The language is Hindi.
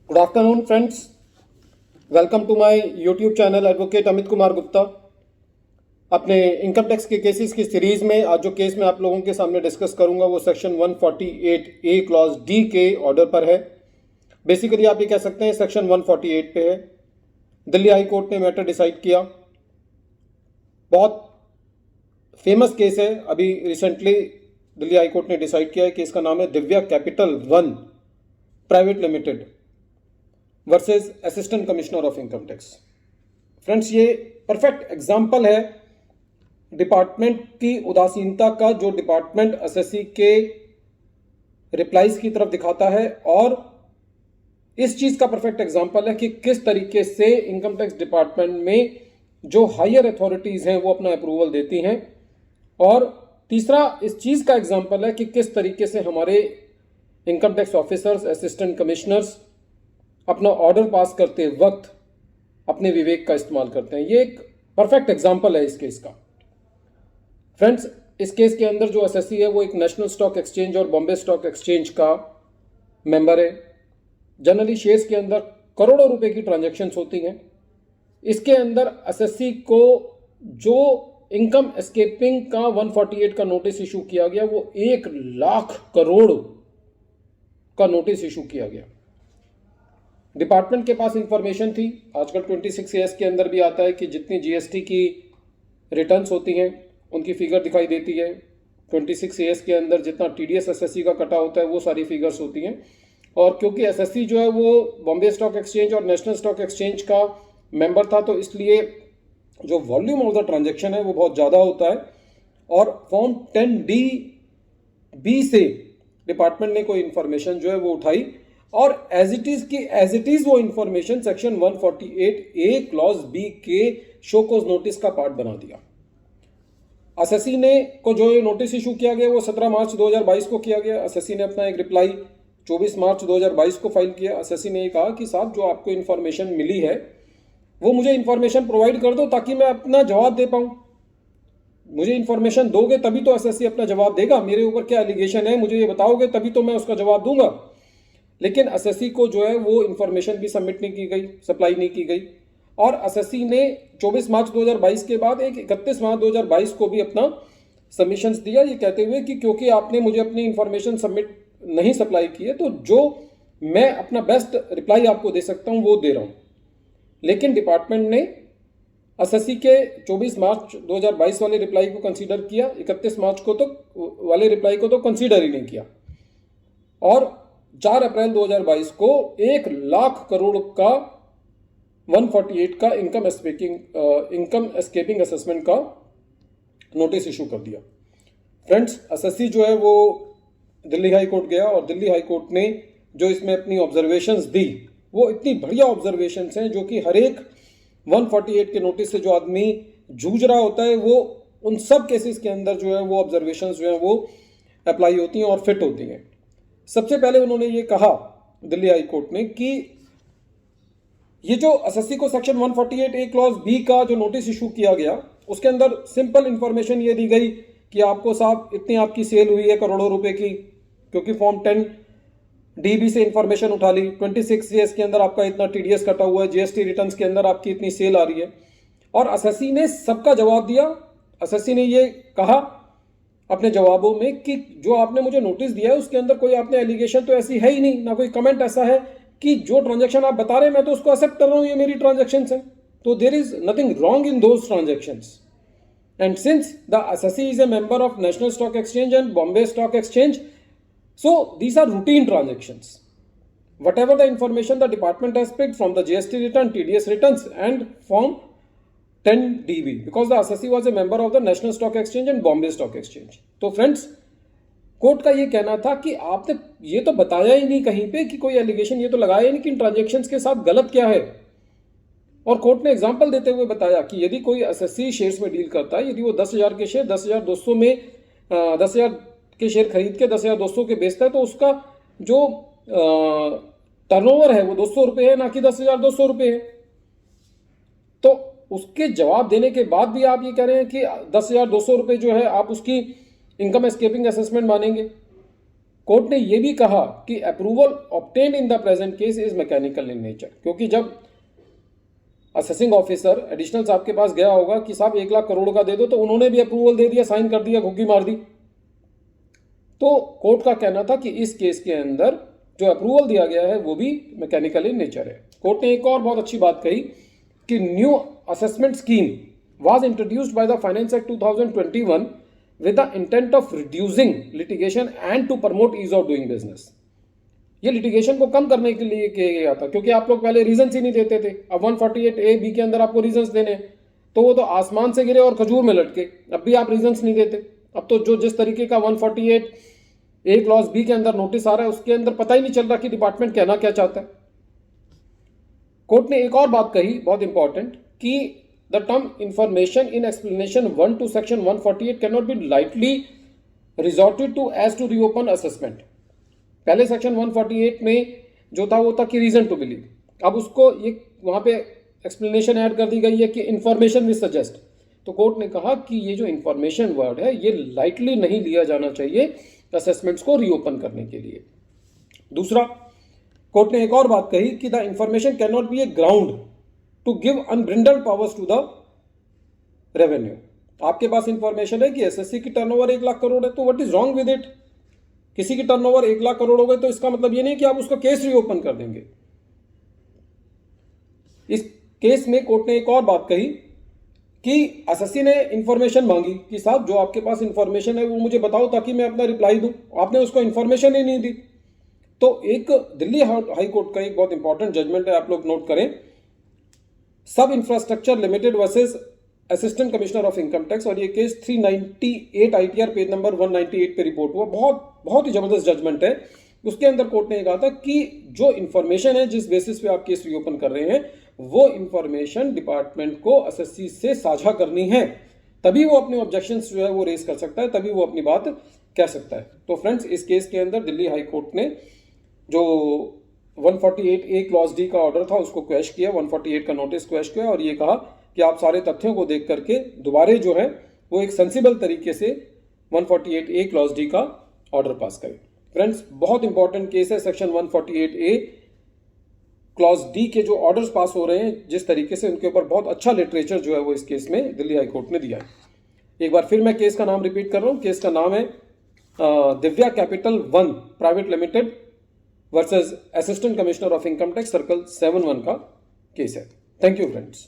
Good afternoon friends, welcome to my YouTube channel advocate Amit Kumar Gupta. अपने इनकम टैक्स के केसेस की सीरीज में आज जो केस मैं आप लोगों के सामने डिस्कस करूंगा वो सेक्शन 148A क्लॉज डी के ऑर्डर पर है। बेसिकली आप ये कह सकते हैं सेक्शन 148 पे है। दिल्ली हाई कोर्ट ने मैटर डिसाइड किया। बहुत फेमस केस है, अभी रिसेंटली दिल्ली हाई कोर्ट ने डिसाइड किया है। केस का नाम है Divya capital one private limited versus assistant commissioner of income tax. Friends, ये परफेक्ट एग्जाम्पल है डिपार्टमेंट की उदासीनता का, जो डिपार्टमेंट एसएससी के रिप्लाईज की तरफ दिखाता है, और इस चीज का परफेक्ट एग्जाम्पल है कि किस तरीके से इनकम टैक्स डिपार्टमेंट में जो हायर अथॉरिटीज हैं वो अपना अप्रूवल देती हैं। और तीसरा इस चीज का एग्जाम्पल है कि किस तरीके से हमारे income tax officers, assistant commissioners अपना ऑर्डर पास करते वक्त अपने विवेक का इस्तेमाल करते हैं। ये एक परफेक्ट एग्जाम्पल है इस केस का। फ्रेंड्स, इस केस के अंदर जो एसएससी है वो एक नेशनल स्टॉक एक्सचेंज और बॉम्बे स्टॉक एक्सचेंज का मेंबर है। जनरली शेयर्स के अंदर करोड़ों रुपए की ट्रांजैक्शंस होती हैं। इसके अंदर एसएससी को जो इनकम एस्केपिंग का 148 का नोटिस इशू किया गया वो 1,00,000 करोड़ का नोटिस इशू किया गया। डिपार्टमेंट के पास इंफॉर्मेशन थी। आजकल 26A के अंदर भी आता है कि जितनी जीएसटी की रिटर्न्स होती हैं उनकी फिगर दिखाई देती है। 26A के अंदर जितना टीडीएस एसएससी का कटा होता है वो सारी फिगर्स होती हैं। और क्योंकि एसएससी जो है वो बॉम्बे स्टॉक एक्सचेंज और नेशनल स्टॉक एक्सचेंज का मेंबर था, तो इसलिए जो वॉल्यूम ऑफ द ट्रांजेक्शन है वो बहुत ज़्यादा होता है। और फॉर्म 10D-B से डिपार्टमेंट ने कोई इंफॉर्मेशन जो है वो उठाई और एज इट इज वो information section 148A clause B के शो कोज नोटिस का पार्ट बना दिया। एसएससी ने को जो ये नोटिस इशू किया गया वो 17 मार्च 2022 को किया गया। एसएससी ने अपना एक रिप्लाई 24 मार्च 2022 को फाइल किया। एसएससी ने ये कहा कि साहब, जो आपको इन्फॉर्मेशन मिली है वो मुझे इन्फॉर्मेशन प्रोवाइड कर दो ताकि मैं अपना जवाब दे पाऊँ। मुझे इन्फॉर्मेशन दोगे तभी तो एसएससी अपना जवाब देगा। मेरे ऊपर क्या एलिगेशन है मुझे ये बताओगे तभी तो मैं उसका जवाब दूंगा। लेकिन एसएससी को जो है वो इन्फॉर्मेशन भी सबमिट नहीं की गई, सप्लाई नहीं की गई। और एसएससी ने 24 मार्च 2022 के बाद एक 31 मार्च 2022 को भी अपना सबमिशंस दिया, ये कहते हुए कि क्योंकि आपने मुझे अपनी इन्फॉर्मेशन सबमिट नहीं सप्लाई की है तो जो मैं अपना बेस्ट रिप्लाई आपको दे सकता हूँ वो दे रहा हूँ। लेकिन डिपार्टमेंट ने एसएससी के 24 मार्च 2022 वाले रिप्लाई को कंसीडर किया, 31 मार्च को तो वाले रिप्लाई को तो कंसीडर ही नहीं किया। और 4 अप्रैल 2022 को 1,00,000 करोड़ का 148 का इनकम एस्केपिंग असेसमेंट का नोटिस इशू कर दिया। फ्रेंड्स, एसएससी जो है वो दिल्ली हाई कोर्ट गया और दिल्ली हाई कोर्ट ने जो इसमें अपनी ऑब्जर्वेशंस दी वो इतनी बढ़िया ऑब्जर्वेशंस हैं जो कि हर एक 148 के नोटिस से जो आदमी जूझ रहा होता है वो उन सब केसेस के अंदर जो है वो ऑब्जर्वेशंस जो है वो अप्लाई होती हैं और फिट होती हैं। सबसे पहले उन्होंने ये कहा दिल्ली हाई कोर्ट ने कि ये जो एसएससी को सेक्शन 148A क्लॉज बी का जो नोटिस इशू किया गया उसके अंदर सिंपल इंफॉर्मेशन ये दी गई कि आपको साहब इतनी आपकी सेल हुई है करोड़ों रुपए की, क्योंकि फॉर्म 10DB से इंफॉर्मेशन उठा ली। 26A के अंदर आपका इतना टीडीएस कटा हुआ है, जीएसटी रिटर्न्स के अंदर आपकी इतनी सेल आ रही है। और एसएससी ने सबका जवाब दिया। एसएससी ने ये कहा अपने जवाबों में कि जो आपने मुझे नोटिस दिया है उसके अंदर कोई आपने एलिगेशन तो ऐसी है ही नहीं, ना कोई कमेंट ऐसा है कि जो ट्रांजैक्शन आप बता रहे हैं मैं तो उसको एक्सेप्ट कर रहा हूं, ये मेरी ट्रांजैक्शंस हैं, तो there is nothing wrong in those transactions. And since the SSC is a member of National Stock Exchange and Bombay Stock Exchange, so these are routine transactions. Whatever the information the department has picked from the GST return, TDS returns and form 10DB, because the SSC was a member of the National Stock Exchange and Bombay Stock Exchange. तो फ्रेंड्स, कोर्ट का ये कहना था कि आपने ये तो बताया ही नहीं कहीं पे कि कोई एलिगेशन ये तो लगाया ही नहीं कि इन ट्रांजेक्शन्स के साथ गलत क्या है। और कोर्ट ने एग्जाम्पल देते हुए बताया कि यदि कोई एसएससी शेयर्स में डील करता है, यदि वो 10,000 के शेयर 10,200 में 10,000 के शेयर खरीद के 10,200 के बेचता है तो उसका जो टर्नओवर है वो 200 रुपये है, ना कि 10,200 रुपये है। तो उसके जवाब देने के बाद भी आप ये कह रहे हैं कि 10,200 रुपये जो है आप उसकी इनकम एस्केपिंग असेसमेंट मानेंगे। कोर्ट ने यह भी कहा कि approval obtained in the present case is mechanical in nature, क्योंकि जब असेसिंग ऑफिसर एडिशनल साहब के पास गया होगा कि साहब 1 लाख करोड़ का दे दो, तो उन्होंने भी अप्रूवल दे दिया, साइन कर दिया, घुग्गी मार दी। तो कोर्ट का कहना था कि इस केस के अंदर जो अप्रूवल दिया गया है वो भी मैकेनिकल इन नेचर है। कोर्ट ने एक और बहुत अच्छी बात कही कि new assessment scheme was introduced by the finance act 2021 with the intent of reducing litigation and to promote ease of doing business। ये लिटिगेशन को कम करने के लिए किया गया था, क्योंकि आप लोग पहले रीजंस ही नहीं देते थे। अब 148A बी के अंदर आपको रीजंस देने, तो वो तो आसमान से गिरे और खजूर में लटके। अब भी आप रीजंस नहीं देते। अब तो जो जिस तरीके का 148A क्लॉज बी के अंदर नोटिस आ रहा है, उसके अंदर पता ही नहीं चल रहा कि डिपार्टमेंट कहना क्या चाहता है। कोर्ट ने एक और बात कही बहुत इंपॉर्टेंट कि the term information in explanation 1 to section 148 cannot be lightly resorted to as to reopen assessment। पहले सेक्शन 148 में जो था वो था कि रीजन टू बिलीव, अब उसको ये वहां पे एक्सप्लेनेशन ऐड कर दी गई है कि इंफॉर्मेशन विच सजेस्ट। तो कोर्ट ने कहा कि ये जो इंफॉर्मेशन वर्ड है ये लाइटली नहीं लिया जाना चाहिए असेसमेंट्स को रीओपन करने के लिए। दूसरा, कोर्ट ने एक और बात कही कि the information can not be a ground to give unbridled powers to the revenue. आपके पास इंफॉर्मेशन है कि एसएससी की टर्नओवर 1 लाख करोड़ है, तो what is wrong with it? किसी की टर्नओवर 1 लाख करोड़ हो गए तो इसका मतलब ये नहीं कि आप उसका केस रीओपन कर देंगे। इस केस में कोर्ट ने एक और बात कही कि एसएससी ने इंफॉर्मेशन मांगी कि साहब जो आपके पास इंफॉर्मेशन है वो मुझे बताओ ताकि मैं अपना रिप्लाई दूं। आपने उसको इंफॉर्मेशन ही नहीं दी। तो एक दिल्ली हाई कोर्ट का एक बहुत इंपॉर्टेंट जजमेंट है, आप लोग नोट करें। सब infrastructure limited versus assistant commissioner of income tax, और ये केस 398 आईटीआर पेज नंबर 198 पे रिपोर्ट हुआ। बहुत ही जबरदस्त जजमेंट है। उसके अंदर कोर्ट ने कहा था कि जो इंफॉर्मेशन है जिस बेसिस पे आप केस रीओपन कर रहे हैं वो इंफॉर्मेशन डिपार्टमेंट को एसएससी से साझा करनी है, तभी वो अपने ऑब्जेक्शंस जो है वो रेज कर सकता है, तभी वो अपनी बात कह सकता है। तो फ्रेंड्स, इस केस के अंदर दिल्ली हाई कोर्ट ने जो 148A क्लॉज डी का ऑर्डर था उसको क्वैश किया, 148 का नोटिस क्वैश किया और ये कहा कि आप सारे तथ्यों को देख करके दोबारे जो है वो एक सेंसिबल तरीके से 148A क्लॉज डी का ऑर्डर पास करें। फ्रेंड्स, बहुत इंपॉर्टेंट केस है। सेक्शन 148A क्लॉज डी के जो ऑर्डर्स पास हो रहे हैं जिस तरीके से, उनके ऊपर बहुत अच्छा लिटरेचर जो है वो इस केस में दिल्ली हाई कोर्ट ने दिया है। एक बार फिर मैं केस का नाम रिपीट कर रहा हूँ। केस का नाम है Divya capital 1 private limited versus assistant commissioner of income tax circle 7-1 का केस है। Thank you friends.